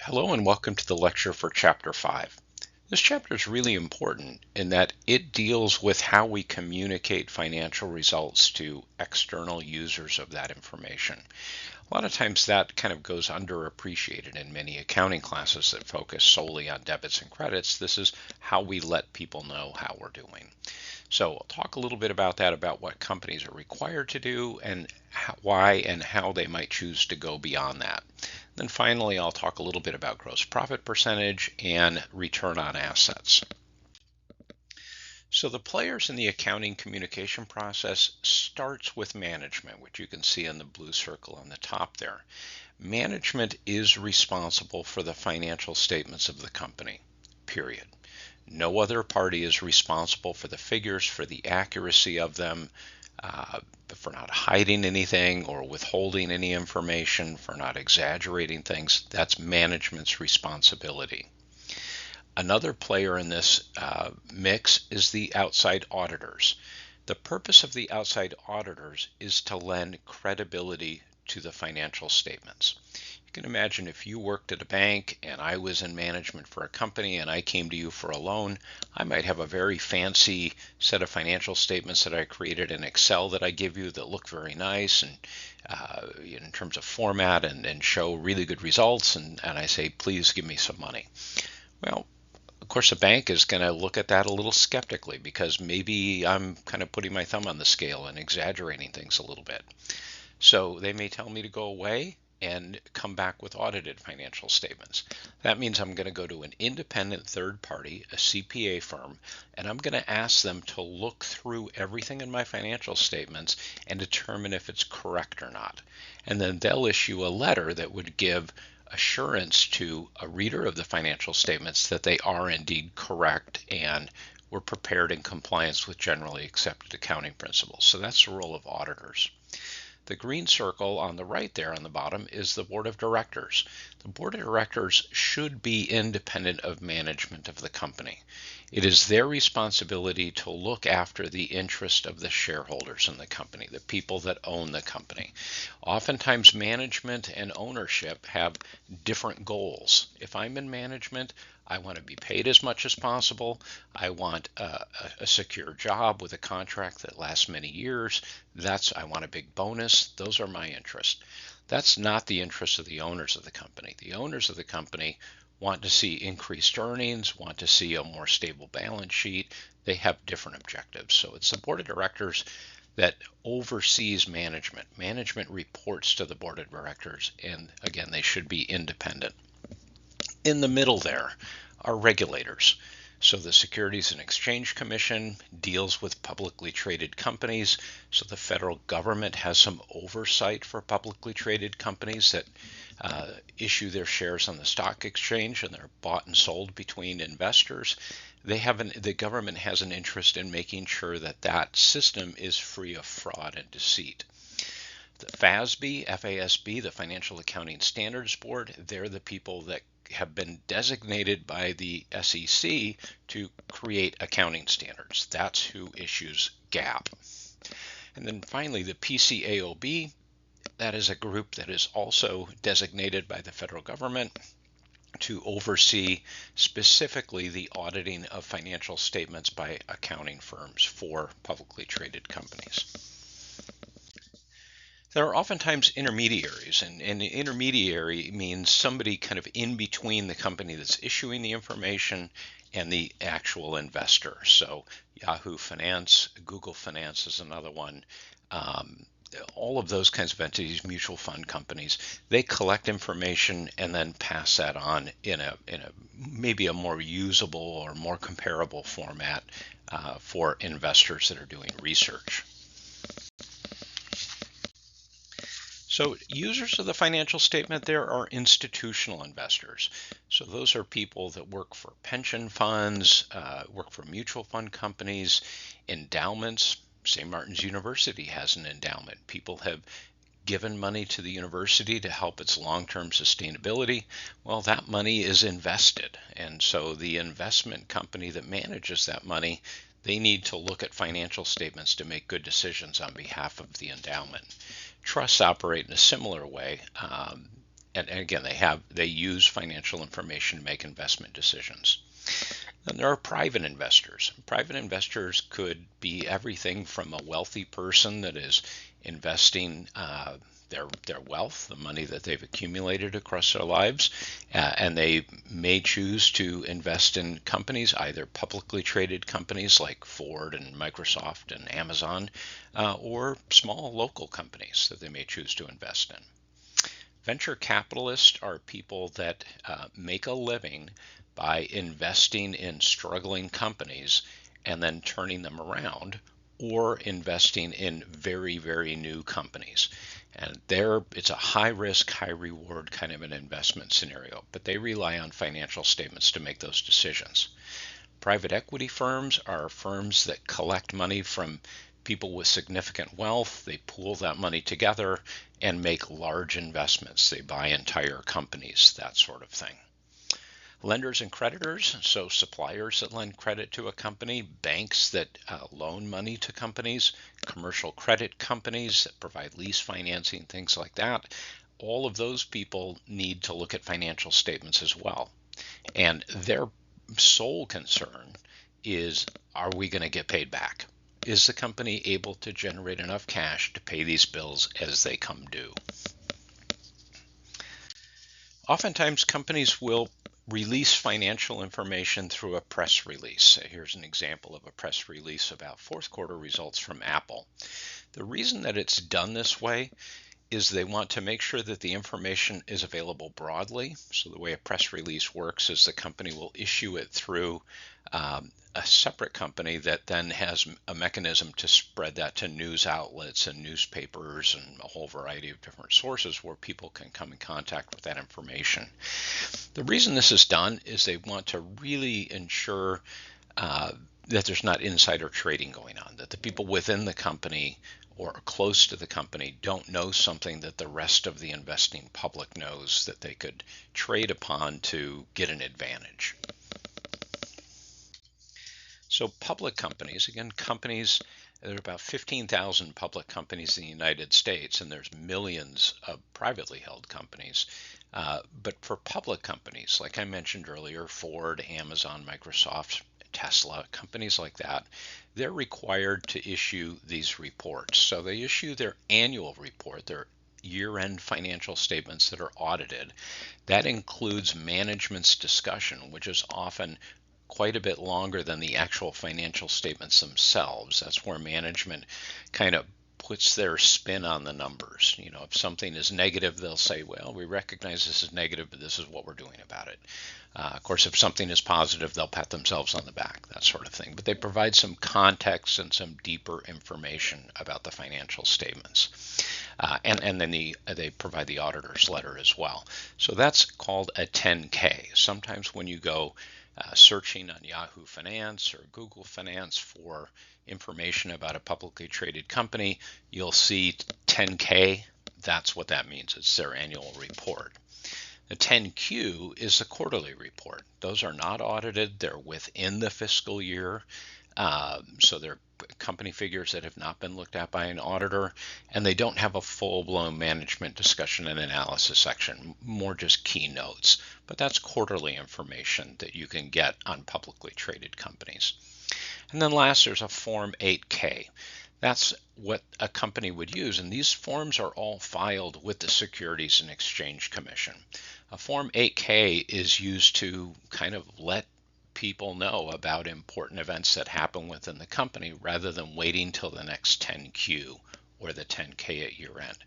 Hello and welcome to the lecture for Chapter 5. This chapter is really important in that it deals with how we communicate financial results to external users of that information. A lot of times that kind of goes underappreciated in many accounting classes that focus solely on debits and credits. This is how we let people know how we're doing. So I'll talk a little bit about that, about what companies are required to do and why and how they might choose to go beyond that. Then finally, I'll talk a little bit about gross profit percentage and return on assets. So the players in the accounting communication process starts with management, which you can see in the blue circle on the top there. Management is responsible for the financial statements of the company, period. No other party is responsible for the figures, for the accuracy of them, for not hiding anything or withholding any information, for not exaggerating things. That's management's responsibility. Another player in this mix is the outside auditors. The purpose of the outside auditors is to lend credibility to the financial statements. You can imagine if you worked at a bank and I was in management for a company and I came to you for a loan, I might have a very fancy set of financial statements that I created in Excel that I give you that look very nice and in terms of format and show really good results, and I say, please give me some money. Well, of course, a bank is going to look at that a little skeptically because maybe I'm kind of putting my thumb on the scale and exaggerating things a little bit. So they may tell me to go away and come back with audited financial statements. That means I'm going to go to an independent third party, a CPA firm, and I'm going to ask them to look through everything in my financial statements and determine if it's correct or not. And then they'll issue a letter that would give assurance to a reader of the financial statements that they are indeed correct and were prepared in compliance with generally accepted accounting principles. So that's the role of auditors. The green circle on the right there on the bottom is the board of directors. The board of directors should be independent of management of the company. It is their responsibility to look after the interest of the shareholders in the company, the people that own the company. Oftentimes management and ownership have different goals. If I'm in management, I want to be paid as much as possible. I want a secure job with a contract that lasts many years. I want a big bonus. Those are my interests. That's not the interest of the owners of the company. The owners of the company want to see increased earnings, want to see a more stable balance sheet. They have different objectives. So it's the board of directors that oversees management. Management reports to the board of directors, and again, they should be independent. In the middle there are regulators. So the Securities and Exchange Commission deals with publicly traded companies. So the federal government has some oversight for publicly traded companies that issue their shares on the stock exchange and they're bought and sold between investors. The government has an interest in making sure that that system is free of fraud and deceit. The FASB, the Financial Accounting Standards Board, they're the people that have been designated by the SEC to create accounting standards. That's who issues GAAP. And then finally, the PCAOB, that is a group that is also designated by the federal government to oversee specifically the auditing of financial statements by accounting firms for publicly traded companies. There are oftentimes intermediaries, and an intermediary means somebody kind of in between the company that's issuing the information and the actual investor. So Yahoo Finance, Google Finance is another one. All of those kinds of entities, mutual fund companies, they collect information and then pass that on in a maybe a more usable or more comparable format for investors that are doing research. So users of the financial statement there are institutional investors. So those are people that work for pension funds, work for mutual fund companies, endowments. St. Martin's University has an endowment. People have given money to the university to help its long-term sustainability. Well, that money is invested. And so the investment company that manages that money, they need to look at financial statements to make good decisions on behalf of the endowment. Trusts operate in a similar way. and again, they use financial information to make investment decisions. Then there are private investors. Private investors could be everything from a wealthy person that is investing their wealth, the money that they've accumulated across their lives, and they may choose to invest in companies, either publicly traded companies like Ford and Microsoft and Amazon, or small local companies that they may choose to invest in. Venture capitalists are people that make a living by investing in struggling companies and then turning them around, or investing in very, very new companies. And it's a high risk, high reward kind of an investment scenario, but they rely on financial statements to make those decisions. Private equity firms are firms that collect money from people with significant wealth. They pool that money together and make large investments. They buy entire companies, that sort of thing. Lenders and creditors, so suppliers that lend credit to a company, banks that loan money to companies, commercial credit companies that provide lease financing, things like that. All of those people need to look at financial statements as well. And their sole concern is, are we going to get paid back? Is the company able to generate enough cash to pay these bills as they come due? Oftentimes, companies will release financial information through a press release. Here's an example of a press release about fourth quarter results from Apple. The reason that it's done this way is they want to make sure that the information is available broadly. So the way a press release works is the company will issue it through a separate company that then has a mechanism to spread that to news outlets and newspapers and a whole variety of different sources where people can come in contact with that information. The reason this is done is they want to really ensure that there's not insider trading going on, that the people within the company or close to the company don't know something that the rest of the investing public knows that they could trade upon to get an advantage. So public companies, again, companies, there are about 15,000 public companies in the United States, and there's millions of privately held companies. But for public companies, like I mentioned earlier, Ford, Amazon, Microsoft, Tesla, companies like that, they're required to issue these reports. So they issue their annual report, their year-end financial statements that are audited. That includes management's discussion, which is often quite a bit longer than the actual financial statements themselves. That's where management kind of puts their spin on the numbers. If something is negative, they'll say, well, we recognize this is negative, but this is what we're doing about it. Of course, if something is positive, they'll pat themselves on the back, that sort of thing. But they provide some context and some deeper information about the financial statements. And then they provide the auditor's letter as well. So that's called a 10K. Sometimes when you go searching on Yahoo Finance or Google Finance for information about a publicly traded company, you'll see 10K. That's what that means. It's their annual report. The 10Q is the quarterly report. Those are not audited. They're within the fiscal year. So they're company figures that have not been looked at by an auditor, and they don't have a full-blown management discussion and analysis section, more just keynotes. But that's quarterly information that you can get on publicly traded companies. And then last, there's a Form 8K. That's what a company would use, and these forms are all filed with the Securities and Exchange Commission. A Form 8K is used to kind of let people know about important events that happen within the company rather than waiting till the next 10Q or the 10K at year end.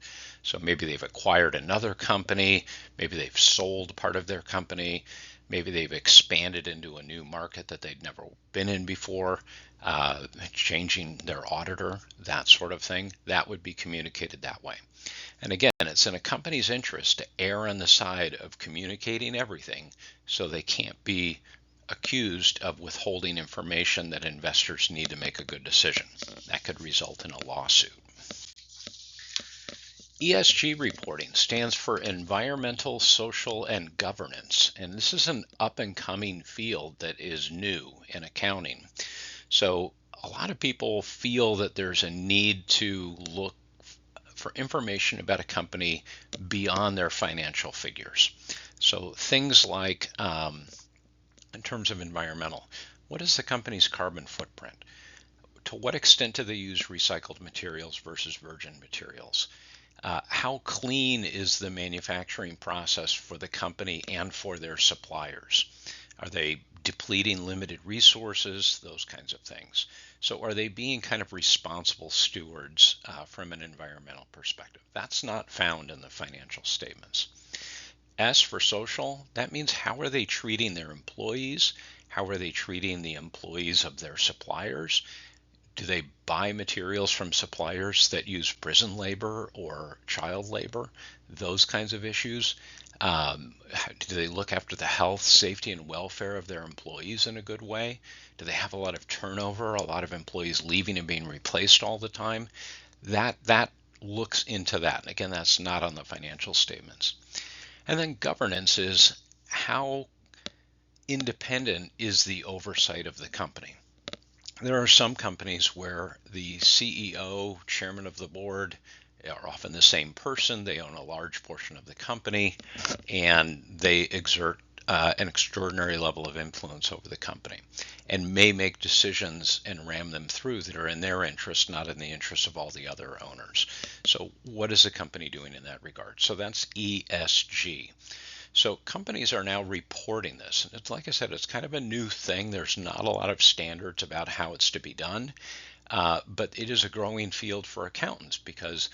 So maybe they've acquired another company, maybe they've sold part of their company, maybe they've expanded into a new market that they'd never been in before, changing their auditor, that sort of thing. That would be communicated that way. And again, it's in a company's interest to err on the side of communicating everything so they can't be accused of withholding information that investors need to make a good decision. That could result in a lawsuit. ESG reporting stands for Environmental, Social, and Governance, and this is an up-and-coming field that is new in accounting. So a lot of people feel that there's a need to look for information about a company beyond their financial figures. So things like, in terms of environmental, what is the company's carbon footprint? To what extent do they use recycled materials versus virgin materials? How clean is the manufacturing process for the company and for their suppliers? Are they depleting limited resources? Those kinds of things. So are they being kind of responsible stewards from an environmental perspective? That's not found in the financial statements. S for social, that means how are they treating their employees? How are they treating the employees of their suppliers? Do they buy materials from suppliers that use prison labor or child labor? Those kinds of issues. Do they look after the health, safety, and welfare of their employees in a good way? Do they have a lot of turnover, a lot of employees leaving and being replaced all the time? That looks into that. And again, that's not on the financial statements. And then governance is how independent is the oversight of the company. There are some companies where the CEO, chairman of the board, are often the same person. They own a large portion of the company, and they exert an extraordinary level of influence over the company and may make decisions and ram them through that are in their interest, not in the interest of all the other owners. So what is the company doing in that regard? So that's ESG. So companies are now reporting this. And it's like I said, it's kind of a new thing. There's not a lot of standards about how it's to be done, but it is a growing field for accountants because,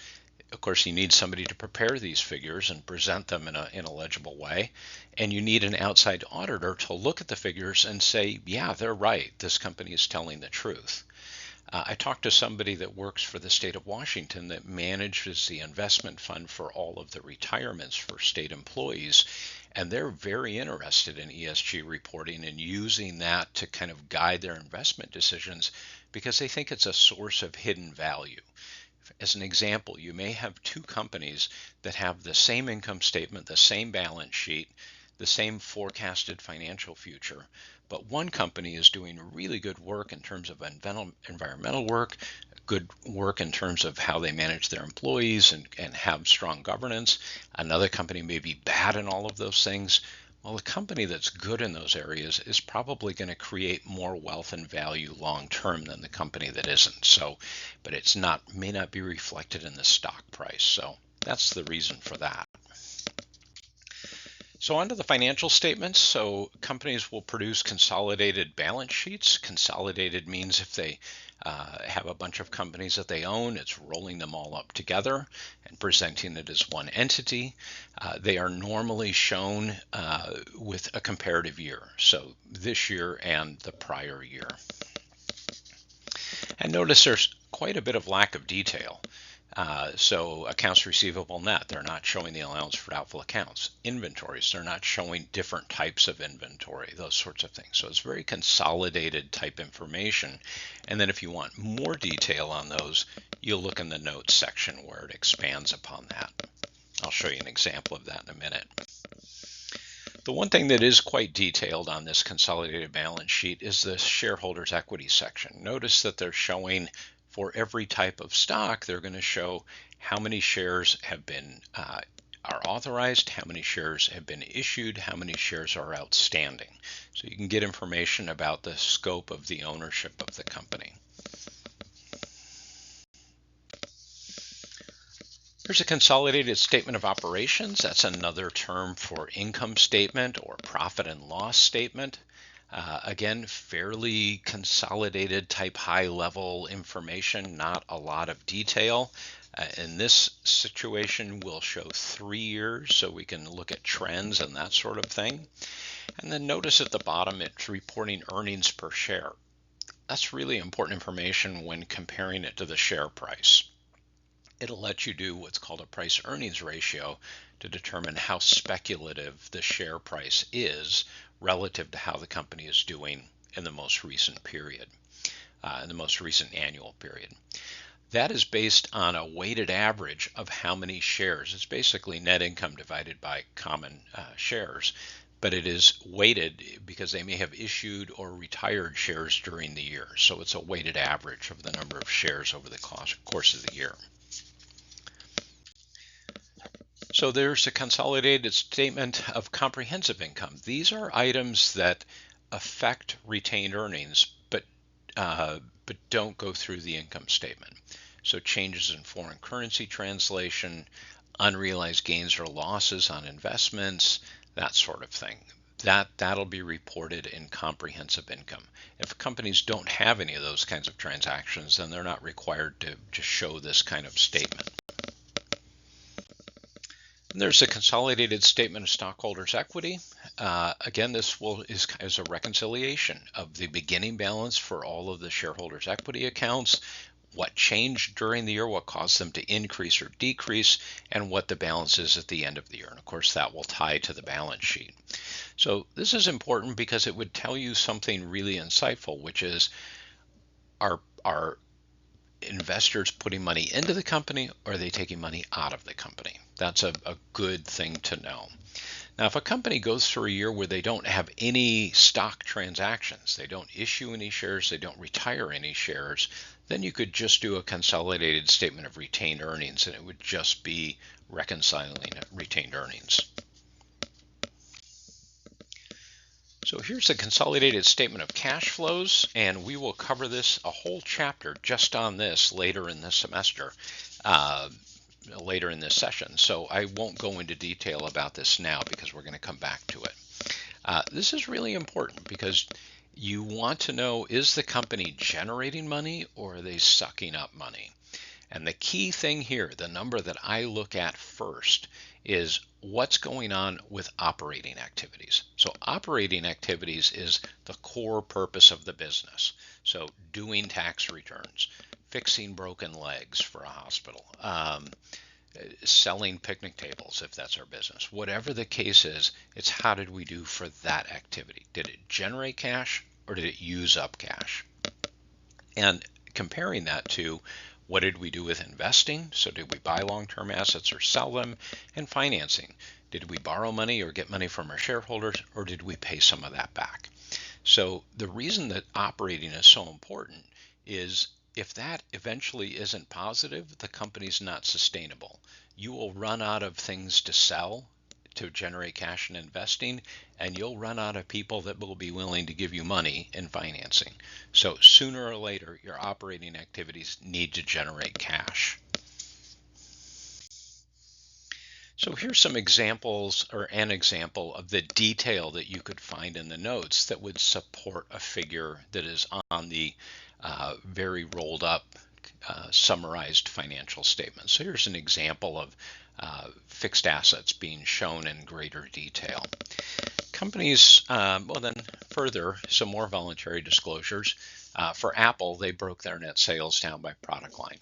of course, you need somebody to prepare these figures and present them in a legible way. And you need an outside auditor to look at the figures and say, yeah, they're right. This company is telling the truth. I talked to somebody that works for the state of Washington that manages the investment fund for all of the retirements for state employees, and they're very interested in ESG reporting and using that to kind of guide their investment decisions because they think it's a source of hidden value. As an example, you may have two companies that have the same income statement, the same balance sheet, the same forecasted financial future, but one company is doing really good work in terms of environmental work, good work in terms of how they manage their employees and have strong governance. Another company may be bad in all of those things. Well, the company that's good in those areas is probably going to create more wealth and value long term than the company that isn't. So, but it's may not be reflected in the stock price. So that's the reason for that. So onto the financial statements. So companies will produce consolidated balance sheets. Consolidated means if they have a bunch of companies that they own, it's rolling them all up together and presenting it as one entity. They are normally shown with a comparative year, so this year and the prior year. And notice there's quite a bit of lack of detail. So accounts receivable net, they're not showing the allowance for doubtful accounts. Inventories, they're not showing different types of inventory, those sorts of things. So it's very consolidated type information. And then if you want more detail on those, you'll look in the notes section where it expands upon that. I'll show you an example of that in a minute. The one thing that is quite detailed on this consolidated balance sheet is the shareholders' equity section. Notice that they're showing for every type of stock, they're going to show how many shares have been are authorized, how many shares have been issued, how many shares are outstanding. So you can get information about the scope of the ownership of the company. Here's a consolidated statement of operations. That's another term for income statement or profit and loss statement. Again, fairly consolidated type high level information, not a lot of detail. In this situation, we'll show 3 years so we can look at trends and that sort of thing. And then notice at the bottom, it's reporting earnings per share. That's really important information when comparing it to the share price. It'll let you do what's called a price earnings ratio to determine how speculative the share price is relative to how the company is doing in the most recent period, in the most recent annual period. That is based on a weighted average of how many shares. It's basically net income divided by common shares, but it is weighted because they may have issued or retired shares during the year. So it's a weighted average of the number of shares over the course of the year. So there's a consolidated statement of comprehensive income. These are items that affect retained earnings, but don't go through the income statement. So changes in foreign currency translation, unrealized gains or losses on investments, that sort of thing. That'll be reported in comprehensive income. If companies don't have any of those kinds of transactions, then they're not required to show this kind of statement. And there's a consolidated statement of stockholders' equity. Again, this is a reconciliation of the beginning balance for all of the shareholders' equity accounts, what changed during the year, what caused them to increase or decrease, and what the balance is at the end of the year. And of course, that will tie to the balance sheet. So this is important because it would tell you something really insightful, which is, are investors putting money into the company, or are they taking money out of the company? That's a good thing to know. Now, if a company goes through a year where they don't have any stock transactions, they don't issue any shares, they don't retire any shares, then you could just do a consolidated statement of retained earnings, and it would just be reconciling retained earnings. So here's a consolidated statement of cash flows, and we will cover this, a whole chapter just on this later in this semester, later in this session. So I won't go into detail about this now because we're going to come back to it. This is really important because you want to know, is the company generating money or are they sucking up money? And the key thing here, the number that I look at first, is what's going on with operating activities. So operating activities is the core purpose of the business. So doing tax returns, fixing broken legs for a hospital, selling picnic tables if that's our business. Whatever the case is, it's how did we do for that activity? Did it generate cash or did it use up cash? And comparing that to what did we do with investing? So did we buy long-term assets or sell them? And financing, did we borrow money or get money from our shareholders, or did we pay some of that back? So the reason that operating is so important is if that eventually isn't positive, the company's not sustainable. You will run out of things to sell to generate cash in investing, and you'll run out of people that will be willing to give you money in financing. So sooner or later, your operating activities need to generate cash. So here's some examples, or an example of the detail that you could find in the notes that would support a figure that is on the very rolled up summarized financial statement. So here's an example of fixed assets being shown in greater detail. Companies, well then further, some more voluntary disclosures. For Apple, they broke their net sales down by product line.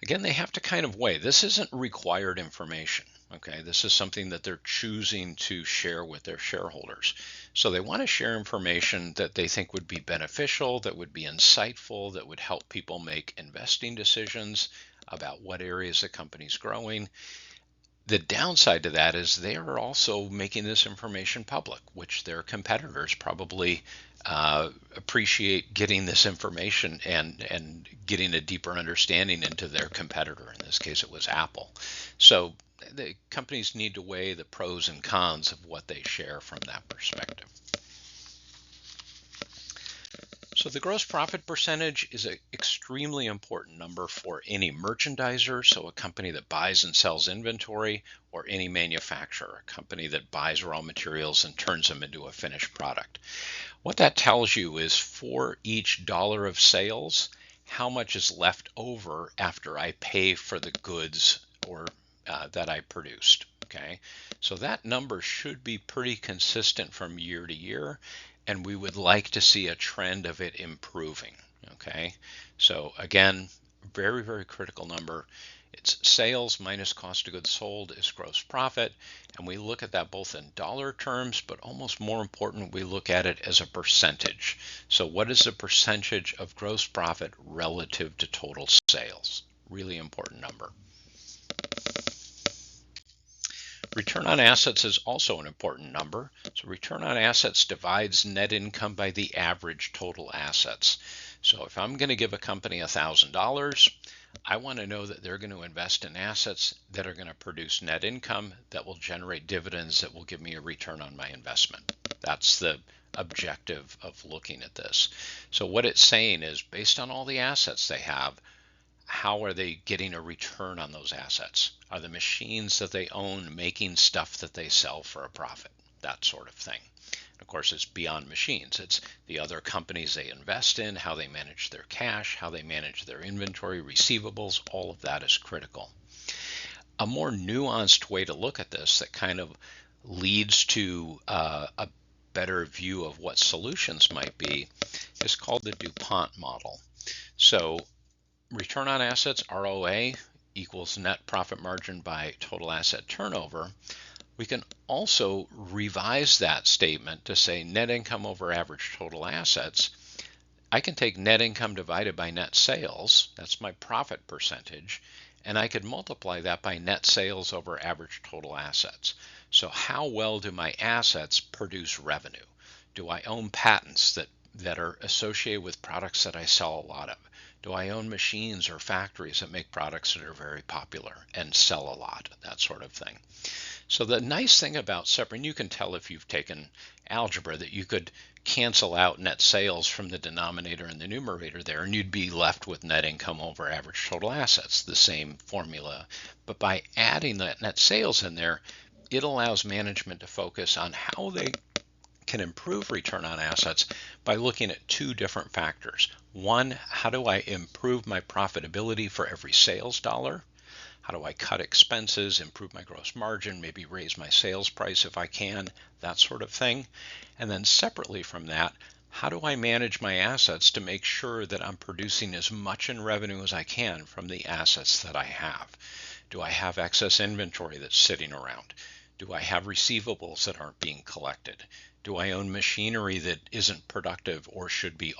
Again, they have to kind of weigh. This isn't required information. Okay, this is something that they're choosing to share with their shareholders. So they want to share information that they think would be beneficial, that would be insightful, that would help people make investing decisions about what areas the company's growing. The downside to that is they are also making this information public, which their competitors probably appreciate getting this information and getting a deeper understanding into their competitor. In this case, it was Apple. So the companies need to weigh the pros and cons of what they share from that perspective. So the gross profit percentage is an extremely important number for any merchandiser, so a company that buys and sells inventory, or any manufacturer, a company that buys raw materials and turns them into a finished product. What that tells you is for each dollar of sales, how much is left over after I pay for the goods or that I produced. Okay, so that number should be pretty consistent from year to year, and we would like to see a trend of it improving. Okay, so again, very, very critical number. It's sales minus cost of goods sold is gross profit, and we look at that both in dollar terms, but almost more important, we look at it as a percentage. So what is the percentage of gross profit relative to total sales? Really important number. Return on assets is also an important number. So return on assets divides net income by the average total assets. So if I'm going to give a company $1,000, I want to know that they're going to invest in assets that are going to produce net income that will generate dividends that will give me a return on my investment. That's the objective of looking at this. So what it's saying is, based on all the assets they have, how are they getting a return on those assets? Are the machines that they own making stuff that they sell for a profit? That sort of thing. Of course, it's beyond machines. It's the other companies they invest in, how they manage their cash, how they manage their inventory, receivables. All of that is critical. A more nuanced way to look at this that kind of leads to a better view of what solutions might be is called the DuPont model. So return on assets, ROA, equals net profit margin by total asset turnover. We can also revise that statement to say net income over average total assets. I can take net income divided by net sales, that's my profit percentage, and I could multiply that by net sales over average total assets. So how well do my assets produce revenue? Do I own patents that are associated with products that I sell a lot of? Do I own machines or factories that make products that are very popular and sell a lot? That sort of thing. So the nice thing about separate, you can tell if you've taken algebra that you could cancel out net sales from the denominator and the numerator there, and you'd be left with net income over average total assets, the same formula. But by adding that net sales in there, it allows management to focus on how they can improve return on assets by looking at two different factors. One, how do I improve my profitability for every sales dollar? How do I cut expenses, improve my gross margin, maybe raise my sales price if I can, that sort of thing. And then separately from that, how do I manage my assets to make sure that I'm producing as much in revenue as I can from the assets that I have? Do I have excess inventory that's sitting around? Do I have receivables that aren't being collected? Do I own machinery that isn't productive or should be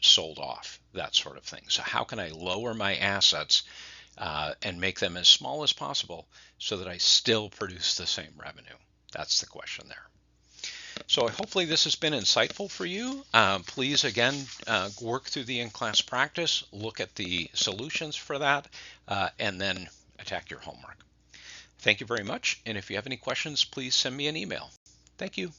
sold off? That sort of thing. So how can I lower my assets and make them as small as possible so that I still produce the same revenue? That's the question there. So hopefully this has been insightful for you. Please, again, work through the in-class practice, look at the solutions for that, and then attack your homework. Thank you very much. And if you have any questions, please send me an email. Thank you.